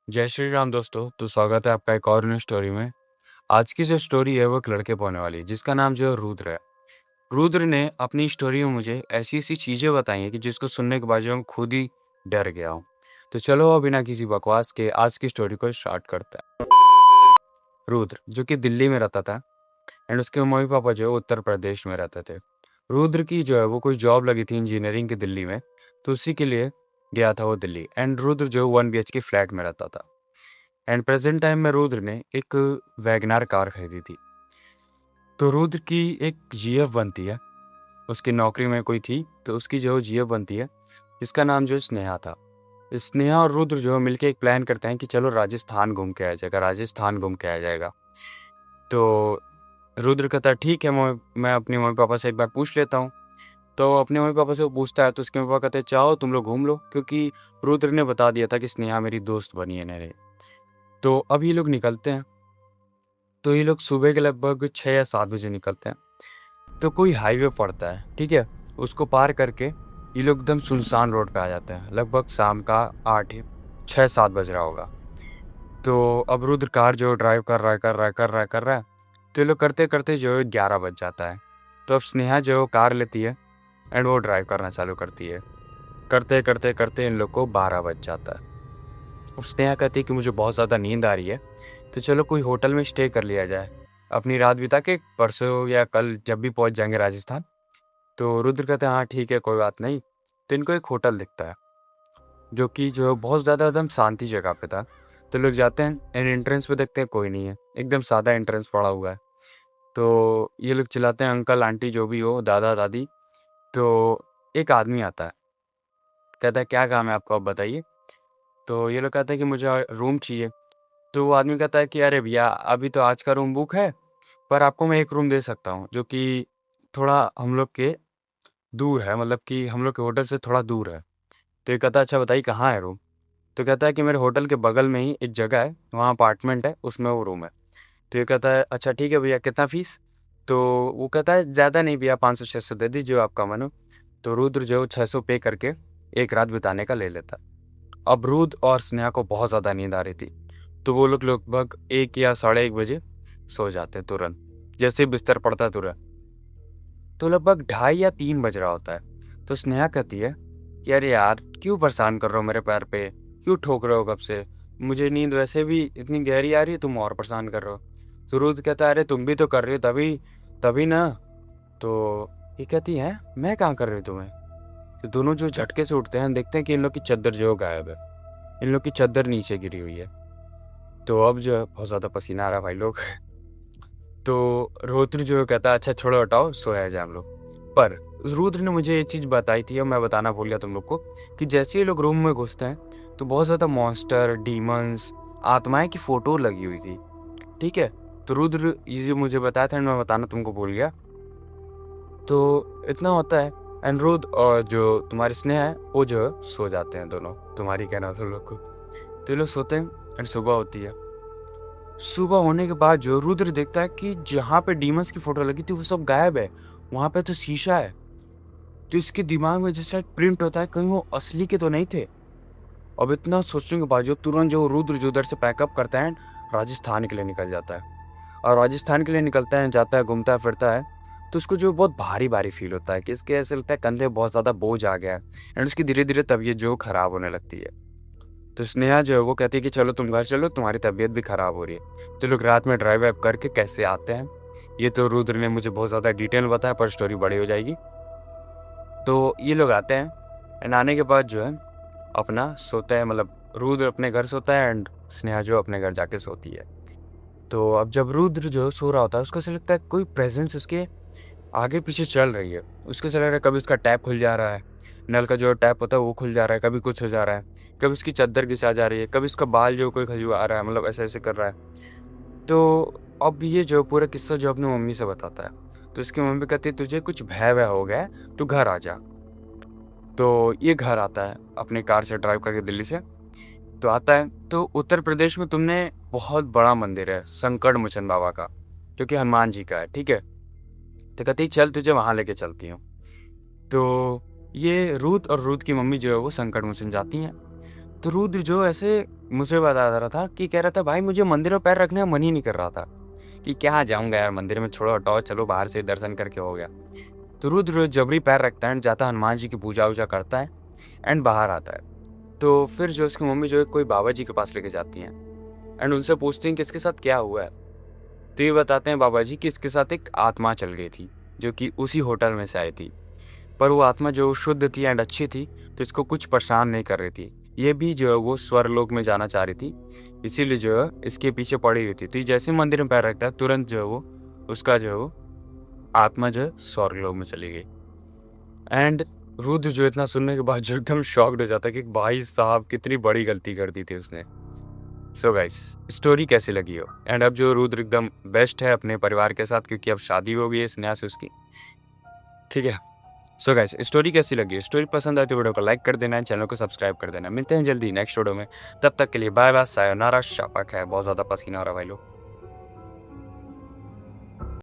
जय श्री राम दोस्तों। तो स्वागत है आपका एक और न्यू स्टोरी में। आज की जो स्टोरी है वो एक लड़के पे होने वाली है जिसका नाम जो है रुद्र है। रुद्र ने अपनी स्टोरी में मुझे ऐसी-ऐसी चीज़ें बताई हैं कि जिसको सुनने के बाद जो मैं खुद ही डर गया हूँ। तो चलो अब बिना किसी बकवास के आज की स्टोरी को स्टार्ट करते हैं। रुद्र जो कि दिल्ली में रहता था एंड उसके मम्मी-पापा जो है उत्तर प्रदेश में रहते थे। रुद्र की जो है वो कोई जॉब लगी थी इंजीनियरिंग की दिल्ली में, तो उसी के लिए गया था वो दिल्ली एंड रुद्र जो 1 बीएचके फ्लैट में रहता था। एंड प्रेजेंट टाइम में रुद्र ने एक वैगनार कार खरीदी थी। तो रुद्र की एक जीएफ बनती है, उसकी नौकरी में कोई थी तो उसकी जो जीएफ बनती है जिसका नाम जो है स्नेहा था। स्नेहा और रुद्र जो है मिलके एक प्लान करते हैं कि चलो राजस्थान घूम के आया जाएगा, राजस्थान घूम के आया जाएगा। तो रुद्र कहता है ठीक है, मैं अपने मम्मी पापा से एक बार पूछ लेता हूँ। तो अपने मम्मी पापा से वो पूछता है तो उसके मम्मी पापा कहते हैं चाहो तुम लोग घूम लो, क्योंकि रुद्र ने बता दिया था कि स्नेहा मेरी दोस्त बनी है मेरे। तो अब ये लोग निकलते हैं। तो ये लोग सुबह के लगभग 6 या 7 बजे निकलते हैं। तो कोई हाईवे पड़ता है, ठीक है? उसको पार करके ये लोग एकदम सुनसान रोड पे आ जाते हैं। लगभग शाम का 8 6-7 बज रहा होगा। तो अब रुद्र कार जो ड्राइव कर रहा है। तो ये लोग करते-करते जो है 11 बज जाता है। तो अब स्नेहा जो है वो कार लेती है एंड वो ड्राइव करना चालू करती है। करते इन लोग को 12 बज जाता है। अब स्नेहा कहती है कि मुझे बहुत ज़्यादा नींद आ रही है, तो चलो कोई होटल में स्टे कर लिया जाए। अपनी रात बिता के परसों या कल जब भी पहुंच जाएंगे राजस्थान। तो रुद्र कहते हैं हाँ ठीक है कोई बात नहीं। तो इनको एक होटल दिखता है जो कि जो बहुत ज़्यादा एकदम शांति जगह पे था। तो लोग जाते हैं एंड एंट्रेंस पे देखते हैं कोई नहीं है, एकदम सादा एंट्रेंस पड़ा हुआ है। तो ये लोग चिल्लाते हैं अंकल आंटी जो भी हो, दादा दादी। तो एक आदमी आता है, कहता है क्या काम है आपको, आप बताइए। तो ये लोग कहते हैं कि मुझे रूम चाहिए। तो वो आदमी कहता है कि अरे भैया अभी तो आज का रूम बुक है, पर आपको मैं एक रूम दे सकता हूँ जो कि थोड़ा हम लोग के दूर है, मतलब कि हम लोग के होटल से थोड़ा दूर है। तो ये कहता है अच्छा बताइए कहाँ है रूम। तो कहता है कि मेरे होटल के बगल में ही एक जगह है, वहाँ अपार्टमेंट है, उसमें वो रूम है। तो ये कहता है अच्छा ठीक है भैया कितना फीस। तो वो कहता है ज़्यादा नहीं भैया, 500-600 दे दीजिए जो आपका मन हो। तो रुद्र जो है 600 पे करके एक रात बिताने का ले लेता। अब रुद्र और स्नेहा को बहुत ज़्यादा नींद आ रही थी, तो वो लोग लगभग 1 या साढ़े 1 बजे सो जाते हैं तुरंत। जैसे ही बिस्तर पड़ता है तुरंत। तो लगभग 2:30 या 3 बज रहा होता है। तो स्नेहा कहती है कि अरे यार क्यों परेशान कर रहे हो मेरे पैर पे, क्यों ठोक रहे हो कब से, मुझे नींद वैसे भी इतनी गहरी आ रही है, तुम और परेशान कर रहे हो। तो रुद्र कहता है अरे तुम भी तो कर रही हो तभी तभी ना। तो ये कहती है मैं कहाँ कर रही हूँ तुम्हें। तो दोनों जो झटके से उठते हैं देखते हैं कि इन लोग की चद्दर जो है गायब है, इन लोग की चद्दर नीचे गिरी हुई है। तो अब जो है बहुत ज़्यादा पसीना आ रहा है भाई लोग। तो रुद्र जो है कहता है अच्छा छोड़ो हटाओ सोया जाए हम लोग। पर रुद्र ने मुझे ये चीज़ बताई थी और मैं बताना भूल गया तुम लोग को कि जैसे ही लोग रूम में घुसते हैं तो बहुत ज़्यादा मॉन्स्टर डीमंस आत्माएं की फोटो लगी हुई थी, ठीक है। तो रुद्र ये जो मुझे बताया था मैं बताना तुमको भूल गया। तो इतना होता है एंड रुद्र और जो तुम्हारी स्नेह है वो जो है सो जाते हैं दोनों, तुम्हारी कहना तुम लोग को। तो ये लोग सोते हैं एंड सुबह होती है। सुबह होने के बाद जो रुद्र देखता है कि जहाँ पे डीमंस की फोटो लगी थी वो सब गायब है, वहाँ पे तो शीशा है। तो इसके दिमाग में जैसा एक प्रिंट होता है कहीं वो असली के तो नहीं थे। अब इतना सोचने के बाद जो तुरंत जो रुद्र जो उधर से पैकअप करता है राजस्थान के लिए निकल जाता है। और राजस्थान के लिए निकलता है, जाता है, घूमता है फिरता है। तो उसको जो बहुत भारी भारी फील होता है कि इसके ऐसे लगता है कंधे बहुत ज़्यादा बोझ आ गया है एंड उसकी धीरे धीरे तबीयत जो खराब होने लगती है। तो स्नेहा जो है वो कहती है कि चलो तुम घर चलो, तुम्हारी तबीयत भी खराब हो रही है। तो लोग रात में ड्राइव वाइव करके कैसे आते हैं ये तो रुद्र ने मुझे बहुत ज़्यादा डिटेल में बताया, पर स्टोरी बड़ी हो जाएगी। तो ये लोग आते हैं एंड आने के बाद जो है अपना सोता है, मतलब रुद्र अपने घर सोता है एंड स्नेहा जो अपने घर जाके सोती है। तो अब जब रुद्र जो सो रहा होता है उसको ऐसा लगता है कोई प्रेजेंस उसके आगे पीछे चल रही है। उसको ऐसा लग रहा है कभी उसका टैप खुल जा रहा है, नल का जो टैप होता है वो खुल जा रहा है, कभी कुछ हो जा रहा है, कभी उसकी चद्दर घिसा जा रही है, कभी उसका बाल जो कोई खजूआ रहा है, मतलब ऐसे ऐसे कर रहा है। तो अब ये जो पूरा किस्सा जो अपनी मम्मी से बताता है, तो उसकी मम्मी कहती है तुझे कुछ भय वय हो गया है, तू घर आ जा। तो ये घर आता है अपनी कार से ड्राइव करके दिल्ली से। तो आता है तो उत्तर प्रदेश में तुमने बहुत बड़ा मंदिर है संकट मोचन बाबा का, जो कि हनुमान जी का है, ठीक है। तो कहती है चल तुझे वहाँ लेके चलती हूँ। तो ये रूथ और रूथ की मम्मी जो है वो संकट मोचन जाती हैं। तो रुद्र जो ऐसे मुझसे बता रहा था कि कह रहा था भाई मुझे मंदिर में पैर रखने का मन ही नहीं कर रहा था कि क्या जाऊंगा यार मंदिर में, छोड़ो हटाओ, चलो बाहर से दर्शन करके हो गया। तो रुद्र जबरी पैर रखता है एंड जाता है हनुमान जी की पूजा वूजा करता है एंड बाहर आता है। तो फिर जो उसकी मम्मी जो है कोई बाबा जी के पास लेके जाती हैं एंड उनसे पूछती हैं कि इसके साथ क्या हुआ है। तो ये बताते हैं बाबा जी कि इसके साथ एक आत्मा चल गई थी जो कि उसी होटल में से आई थी, पर वो आत्मा जो शुद्ध थी एंड अच्छी थी, तो इसको कुछ परेशान नहीं कर रही थी। ये भी जो है वो स्वर्गलोक में जाना चाह रही थी, इसीलिए जो है इसके पीछे पड़ी हुई थी। तो ये जैसे ही मंदिर में पैर रखता है तुरंत जो है वो उसका जो है वो आत्मा जो है स्वर्गलोक में चली गई। एंड रुद्र जो इतना सुनने के बाद जो एकदम शॉक्ड हो जाता है कि भाई साहब कितनी बड़ी गलती कर दी थी उसने। सो गाइस, स्टोरी कैसी लगी हो? एंड अब जो रुद्र एकदम बेस्ट है अपने परिवार के साथ क्योंकि अब शादी हो गई है स्नेहा से उसकी, ठीक है। सो गाइस, स्टोरी कैसी लगी? स्टोरी पसंद आए तो वीडियो को लाइक कर देना, चैनल को सब्सक्राइब कर देना। मिलते हैं जल्दी नेक्स्ट वीडियो में, तब तक के लिए बाय बाय, सायोनारा, शापा खैर। बहुत ज़्यादा पसीना आ रहा है भाई लोग।